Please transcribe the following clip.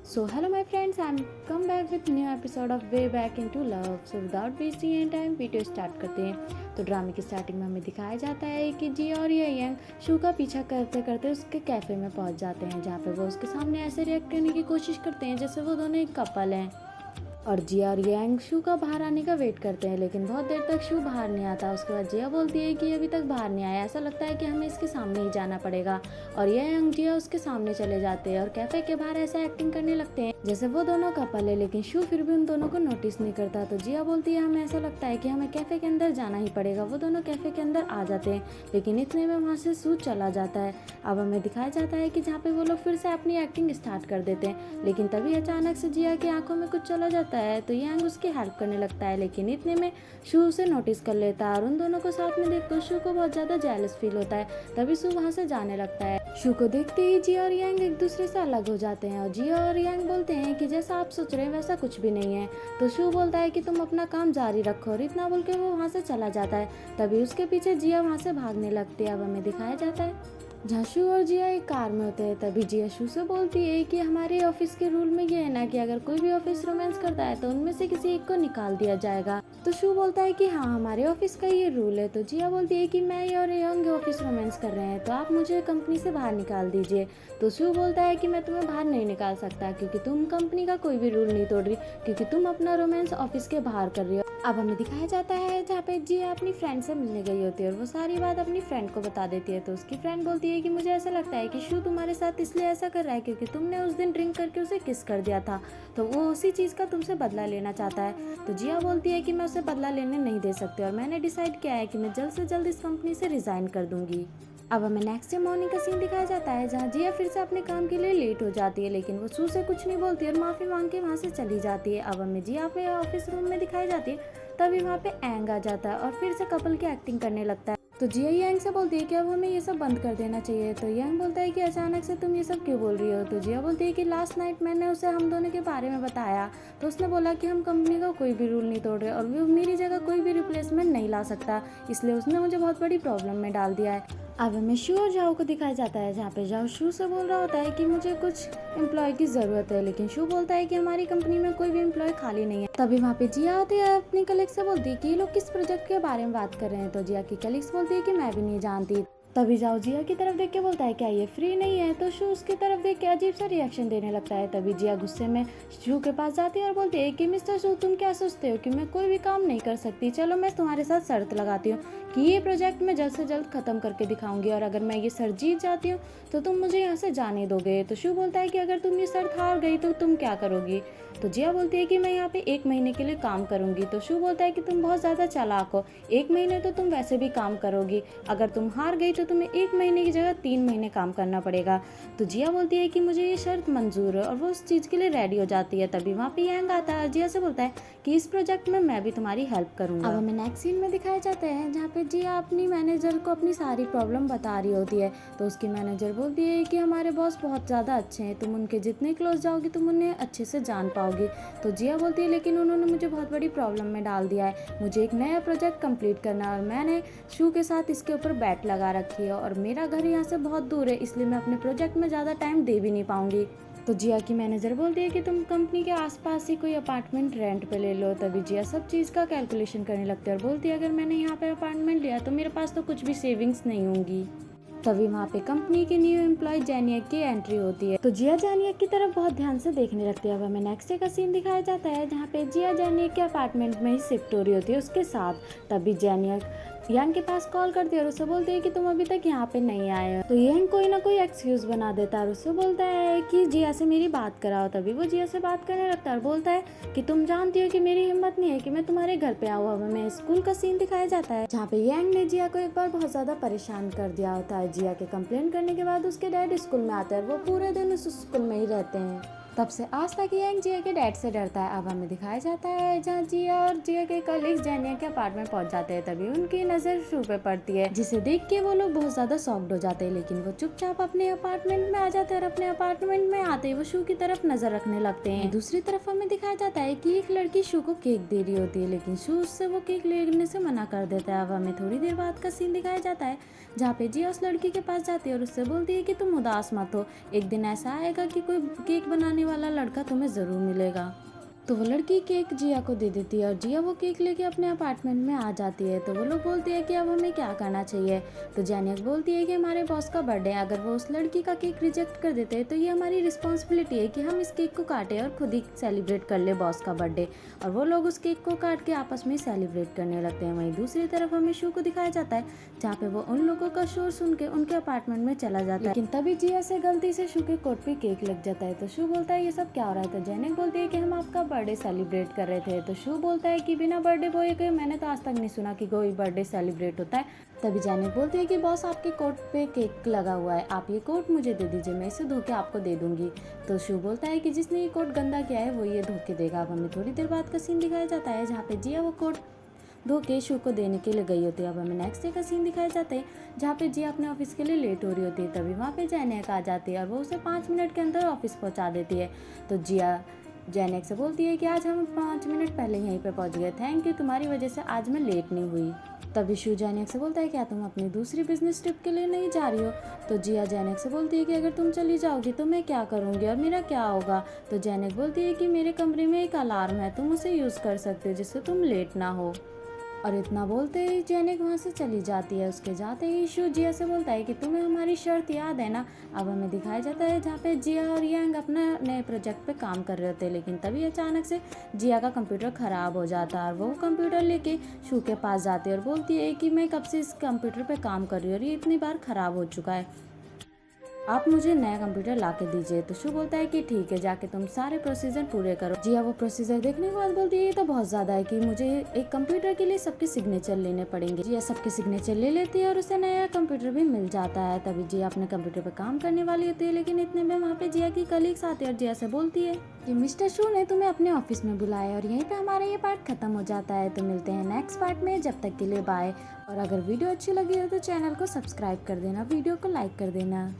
So hello my friends, I'm come back with new episode of Way Back into Love. So without wasting any time, video start करते हैं। तो ड्रामे की starting में हमें दिखाया जाता है कि जिया और ये यंग शू का पीछा करते करते उसके कैफे में पहुंच जाते हैं, जहाँ पे वो उसके सामने ऐसे रिएक्ट करने की कोशिश करते हैं जैसे वो दोनों एक कपल हैं। और जिया और यांग शू का बाहर आने का वेट करते हैं, लेकिन बहुत देर तक शू बाहर नहीं आता। उसके बाद जिया बोलती है कि अभी तक बाहर नहीं आया, ऐसा लगता है कि हमें इसके सामने ही जाना पड़ेगा। और ये यंग जिया उसके सामने चले जाते हैं और कैफे के बाहर ऐसा एक्टिंग करने लगते हैं जैसे वो दोनों कपल है, लेकिन शू फिर भी उन दोनों को नोटिस नहीं करता। तो जिया बोलती है हमें ऐसा लगता है कि हमें कैफे के अंदर जाना ही पड़ेगा। वो दोनों कैफे के अंदर आ जाते हैं, लेकिन इतने में वहाँ से शू चला जाता है। अब हमें दिखाया जाता है कि जहाँ पे वो लोग फिर से अपनी एक्टिंग स्टार्ट कर देते हैं, लेकिन तभी अचानक से जिया की आंखों में कुछ चला जाता है। तो यांग उसकी हेल्प करने लगता है, लेकिन इतने में शू उसे नोटिस कर लेता है और उन दोनों को साथ में देखकर शू को बहुत ज़्यादा जेलस फील होता है। तभी शू वहाँ से जाने लगता है। शू को देखते ही जिया और यांग एक दूसरे से अलग हो जाते हैं और जिया और यांग बोलते हैं कि जैसा आप सोच रहे हैं वैसा कुछ भी नहीं है। तो शू बोलता है कि तुम अपना काम जारी रखो, और इतना बोल के वो वहाँ से चला जाता है। तभी उसके पीछे जिया वहाँ से भागने लगती है। अब हमें दिखाया जाता है जहाँ शू और जिया एक कार में होते हैं। तभी जिया शू से बोलती है कि हमारे ऑफिस के रूल में ये है ना कि अगर कोई भी ऑफिस रोमांस करता है तो उनमें से किसी एक को निकाल दिया जाएगा। तो शू बोलता है कि हाँ, हमारे ऑफिस का ये रूल है। तो जिया बोलती है कि मैं और यंग ऑफिस रोमांस कर रहे हैं, तो आप मुझे कंपनी से बाहर निकाल दीजिए। तो शू बोलता है कि मैं तुम्हें बाहर नहीं निकाल सकता, क्योंकि तुम कंपनी का कोई भी रूल नहीं तोड़ रही, क्योंकि तुम अपना रोमांस ऑफिस के बाहर कर रही हो। अब हमें दिखाया जाता है जहाँ पे जिया अपनी फ्रेंड से मिलने गई होती है और वो सारी बात अपनी फ्रेंड को बता देती है। तो उसकी फ्रेंड बोलती है कि मुझे ऐसा लगता है कि शू तुम्हारे साथ इसलिए ऐसा कर रहा है क्योंकि तुमने उस दिन ड्रिंक करके उसे किस कर दिया था, तो वो उसी चीज़ का तुमसे बदला लेना चाहता है। तो जिया बोलती है कि मैं उसे बदला लेने नहीं दे सकती और मैंने डिसाइड किया है कि मैं जल्द से जल्द इस कंपनी से रिज़ाइन कर दूंगी। अब हमें नेक्स्ट डे मॉर्निंग का सीन दिखाया जाता है जहाँ जिया फिर से अपने काम के लिए लेट हो जाती है, लेकिन वो शू से कुछ नहीं बोलती और माफ़ी मांग के वहाँ से चली जाती है। अब हमें जिया अपने ऑफिस रूम में दिखाई जाती है, तभी वहाँ पे एंग आ जाता है और फिर से कपल की एक्टिंग करने लगता है। तो जिया यांग से बोलती है कि अब हमें ये सब बंद कर देना चाहिए। तो यांग बोलता है कि अचानक से तुम ये सब क्यों बोल रही हो। तो जिया बोलती है कि लास्ट नाइट मैंने उसे हम दोनों के बारे में बताया, तो उसने बोला कि हम कंपनी का कोई भी रूल नहीं तोड़ रहे और वो मेरी जगह कोई भी रिप्लेसमेंट नहीं ला सकता, इसलिए उसने मुझे बहुत बड़ी प्रॉब्लम में डाल दिया है। अब हमें शू और जाओ को दिखाया जाता है जहाँ पे जाओ शू से बोल रहा होता है कि मुझे कुछ एम्प्लॉय की ज़रूरत है, लेकिन शू बोलता है कि हमारी कंपनी में कोई भी एम्प्लॉय खाली नहीं है। तभी वहाँ पे जिया आती है, अपनी कलीग से बोलती है कि ये लोग किस प्रोजेक्ट के बारे में बात कर रहे हैं। तो जिया की कलीग्स बोलती है कि मैं भी नहीं जानती। तभी जाओ जिया की तरफ देख के बोलता है क्या ये फ्री नहीं है। तो शू उसकी तरफ देख के अजीब सा रिएक्शन देने लगता है। तभी जिया गुस्से में शू के पास जाती है और बोलती है कि मिस्टर शू, तुम क्या सोचते हो कि मैं कोई भी काम नहीं कर सकती। चलो मैं तुम्हारे साथ शर्त लगाती हूँ कि ये प्रोजेक्ट मैं जल्द से जल्द ख़त्म करके दिखाऊंगी, और अगर मैं ये शर्त जीत जाती हूँ तो तुम मुझे यहाँ से जाने दोगे। तो शू बोलता है कि अगर तुम ये शर्त हार गई तो तुम क्या करोगी। तो जिया बोलती है कि मैं यहाँ पे 1 महीने के लिए काम करूँगी। तो शू बोलता है कि तुम बहुत ज़्यादा चालाक हो, 1 महीने तो तुम वैसे भी काम करोगी, अगर तुम हार गई तो तुम्हें 1 महीने की जगह 3 महीने काम करना पड़ेगा। तो जिया बोलती है कि मुझे ये शर्त मंजूर है और वो उस चीज़ के लिए रेडी हो जाती है। तभी वहाँ पे यांग आता है, जिया से बोलता है कि इस प्रोजेक्ट में मैं भी तुम्हारी हेल्प करूँगा। अब हमें नेक्स्ट सीन में दिखाया जाता है जहाँ पे जिया अपनी मैनेजर को अपनी सारी प्रॉब्लम बता रही होती है। तो उसकी मैनेजर बोलती है कि हमारे बॉस बहुत ज़्यादा अच्छे हैं, तुम उनके जितने क्लोज जाओगी तुम उन्हें अच्छे से जान पाओगी। तो जिया बोलती है लेकिन उन्होंने मुझे बहुत बड़ी प्रॉब्लम में डाल दिया है, मुझे एक नया प्रोजेक्ट कंप्लीट करना है और मैंने शू के साथ इसके ऊपर बैट लगा रखी है और मेरा घर यहाँ से बहुत दूर है, इसलिए मैं अपने प्रोजेक्ट में ज़्यादा टाइम दे भी नहीं पाऊंगी। तो जिया की मैनेजर बोलती है कि तुम कंपनी के आसपास ही कोई अपार्टमेंट रेंट पे ले लो। तभी जिया सब चीज़ का कैलकुलेशन करने लगती है और बोलती है अगर मैंने यहाँ पे अपार्टमेंट लिया तो मेरे पास तो कुछ भी सेविंग्स नहीं होंगी। तभी वहाँ पे कंपनी के न्यू एम्प्लॉय जेनियक की एंट्री होती है। तो जिया जेनियक की तरफ बहुत ध्यान से देखने लगती है। अब हमें नेक्स्ट डे का सीन दिखाया जाता है जहाँ पे जिया जेनियक के अपार्टमेंट में ही शिफ्ट हो रही होती है उसके साथ। तभी जेनियक यांग के पास कॉल करती है और उससे बोलती है कि तुम अभी तक यहाँ पे नहीं आए हो। तो यांग कोई ना कोई एक्सक्यूज बना देता है और उससे बोलता है कि जिया से मेरी बात कराओ। तभी वो जिया से बात करने लगता है और बोलता है कि तुम जानती हो कि मेरी हिम्मत नहीं है कि मैं तुम्हारे घर पे आऊँ। हमें स्कूल का सीन दिखाया जाता है जहाँ पे यांग ने जिया को एक बार बहुत ज्यादा परेशान कर दिया होता है। जिया के कंप्लेंट करने के बाद उसके डैड स्कूल में आते हैं और वो पूरे दिन उस स्कूल में ही रहते हैं। तब से आज तक यांग जिया के डैड से डरता है। अब हमें दिखाया जाता है जहाँ जिया और जिया के कलीग्स जेनिया के अपार्टमेंट पहुंच जाते हैं। तभी उनकी नजर शू पे पड़ती है, जिसे देख के वो लोग बहुत ज्यादा शॉक्ड हो जाते हैं, लेकिन वो चुपचाप अपने अपार्टमेंट में आ जाते हैं और अपने अपार्टमेंट में आते ही वो शू की तरफ नजर रखने लगते हैं। दूसरी तरफ हमें दिखाया जाता है कि एक लड़की शू को केक दे रही होती है, लेकिन शू उससे वो केक लेने से मना कर देता है। अब हमें थोड़ी देर बाद का सीन दिखाया जाता है जहाँ पे जिया उस लड़की के पास जाती है और उससे बोलती है कि तुम उदास मत हो, एक दिन ऐसा आएगा कि कोई केक बनाने वाला लड़का तुम्हें ज़रूर मिलेगा। तो वो लड़की केक जिया को दे देती है और जिया वो केक लेके अपने अपार्टमेंट में आ जाती है। तो वो लोग बोलती है कि अब हमें क्या करना चाहिए। तो जेनिक बोलती है कि हमारे बॉस का बर्थडे है, अगर वो उस लड़की का केक रिजेक्ट कर देते हैं तो ये हमारी रिस्पॉन्सिबिलिटी है कि हम इस केक को काटें और खुद ही सेलिब्रेट कर ले बॉस का बर्थडे। और वो लोग उस केक को काट के आपस में सेलिब्रेट करने लगते हैं। वहीं दूसरी तरफ हमें शू को दिखाया जाता है जहाँ पे वो उन लोगों का शोर सुन के उनके अपार्टमेंट में चला जाता है। लेकिन तभी जिया से गलती से शू के कोट पे केक लग जाता है। तो शू बोलता है ये सब क्या हो रहा है। तो जेनिक बोलती है कि हम आपका बर्थडे सेलिब्रेट कर रहे थे। तो शू बोलता है कि बिना बर्थडे बॉय के मैंने तो आज तक नहीं सुना कि कोई बर्थडे सेलिब्रेट होता है। तभी जेनिक बोलती है कि बॉस आपके कोट पे केक लगा हुआ है, आप ये कोट मुझे दे दीजिए, मैं इसे धो के आपको दे दूंगी। तो शू बोलता है कि जिसने ये कोट गंदा किया है वो ये धो के देगा। अब हमें थोड़ी देर बाद का सीन दिखाया जाता है जहाँ पे जिया वो कोट धो के शू को देने के लिए गई होती है। अब हमें नेक्स्ट डे का सीन दिखाया जाता है जहाँ पे जिया अपने ऑफिस के लिए लेट हो रही होती है। तभी वहाँ पे जेनिक आ जाती है और वो उसे 5 मिनट के अंदर ऑफिस पहुँचा देती है। तो जिया जेनिक से बोलती है कि आज हम 5 मिनट पहले यहीं पे पहुंच गए, थैंक यू, तुम्हारी वजह से आज मैं लेट नहीं हुई। तभी शू जेनिक से बोलता है क्या तुम अपनी दूसरी बिजनेस ट्रिप के लिए नहीं जा रही हो। तो जिया जेनिक से बोलती है कि अगर तुम चली जाओगी तो मैं क्या करूँगी और मेरा क्या होगा। तो जेनिक बोलती है कि मेरे कमरे में एक अलार्म है, तुम उसे यूज़ कर सकते हो जिससे तुम लेट ना हो। और इतना बोलते ही जेनिक वहाँ से चली जाती है। उसके जाते ही शू जिया से बोलता है कि तुम्हें हमारी शर्त याद है ना। अब हमें दिखाया जाता है जहाँ पे जिया और यांग अपने नए प्रोजेक्ट पे काम कर रहे होते हैं। लेकिन तभी अचानक से जिया का कंप्यूटर ख़राब हो जाता है और वो कंप्यूटर लेके शू के पास जाती है और बोलती है कि मैं कब से इस कंप्यूटर पे काम कर रही हूँ और ये इतनी बार ख़राब हो चुका है, आप मुझे नया कंप्यूटर ला के दीजिए। तो शू बोलता है कि ठीक है, जाके तुम सारे प्रोसीजर पूरे करो। जिया वो प्रोसीजर देखने के बाद बोलती है ये तो बहुत ज़्यादा है कि मुझे एक कंप्यूटर के लिए सबके सिग्नेचर लेने पड़ेंगे। जिया सबके सिग्नेचर ले लेती है और उसे नया कंप्यूटर भी मिल जाता है। तभी जिया अपने कंप्यूटर पर काम करने वाली होती है, लेकिन इतने में वहाँ पे जिया की कलीग्स आती है और जिया से बोलती है कि मिस्टर शू ने तुम्हें अपने ऑफिस में बुलाया। और यहीं पे हमारा ये पार्ट खत्म हो जाता है। तो मिलते हैं नेक्स्ट पार्ट में, जब तक के लिए बाय। और अगर वीडियो अच्छी लगी हो तो चैनल को सब्सक्राइब कर देना, वीडियो को लाइक कर देना।